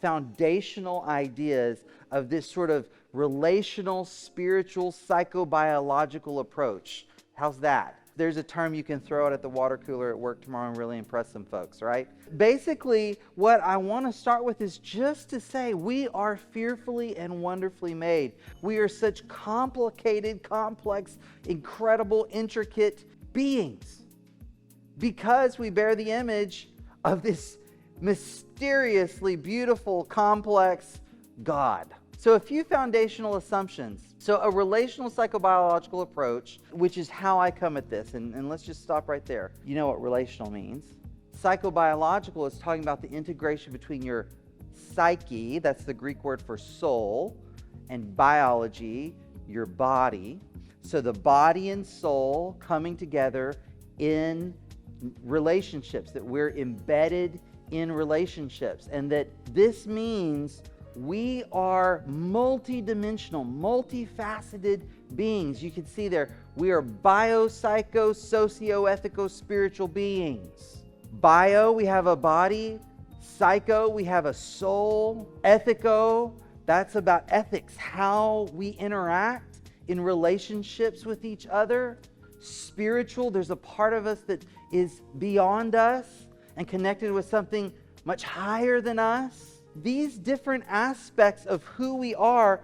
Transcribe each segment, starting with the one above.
foundational ideas of this sort of relational, spiritual, psychobiological approach. How's that? There's a term you can throw out at the water cooler at work tomorrow and really impress some folks, right? Basically, what I want to start with is just to say we are fearfully and wonderfully made. We are such complicated, complex, incredible, intricate beings because we bear the image of this mysteriously beautiful, complex God. So a few foundational assumptions. So a relational psychobiological approach, which is how I come at this, and let's just stop right there. You know what relational means. Psychobiological is talking about the integration between your psyche, that's the Greek word for soul, and biology, your body. So the body and soul coming together in relationships, that we're embedded in relationships, and that this means we are multidimensional, multifaceted beings. You can see there, we are bio, psycho, socio-ethico, spiritual beings. Bio, we have a body. Psycho, we have a soul. Ethico, that's about ethics, how we interact in relationships with each other. Spiritual, there's a part of us that is beyond us and connected with something much higher than us. These different aspects of who we are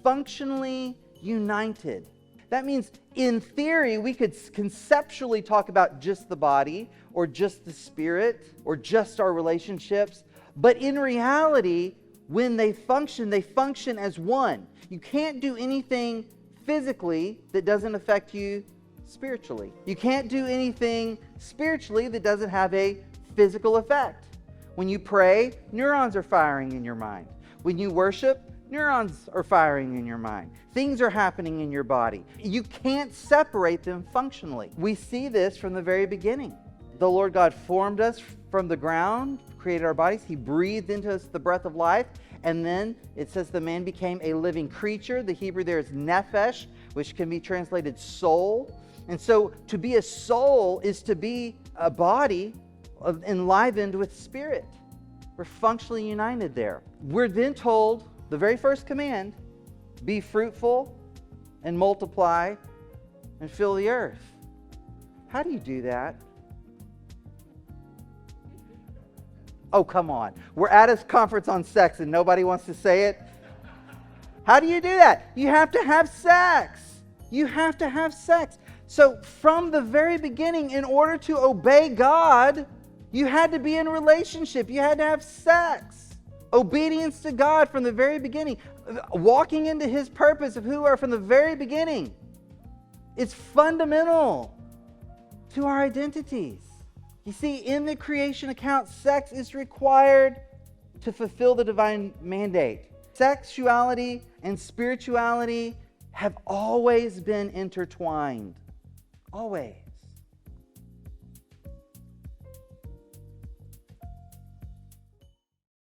functionally united. That means, in theory, we could conceptually talk about just the body, or just the spirit, or just our relationships. But in reality, when they function as one. You can't do anything physically that doesn't affect you spiritually. You can't do anything spiritually that doesn't have a physical effect. When you pray, neurons are firing in your mind. When you worship, neurons are firing in your mind. Things are happening in your body. You can't separate them functionally. We see this from the very beginning. The Lord God formed us from the ground, created our bodies. He breathed into us the breath of life. And then it says the man became a living creature. The Hebrew there is nephesh, which can be translated soul. And so to be a soul is to be a body enlivened with spirit. We're functionally united there. We're then told, the very first command, be fruitful and multiply and fill the earth. How do you do that? Oh, come on. We're at a conference on sex and nobody wants to say it. How do you do that? You have to have sex. You have to have sex. So from the very beginning, in order to obey God, you had to be in a relationship. You had to have sex. Obedience to God from the very beginning. Walking into His purpose of who we are from the very beginning. It's fundamental to our identities. You see, in the creation account, sex is required to fulfill the divine mandate. Sexuality and spirituality have always been intertwined. Always.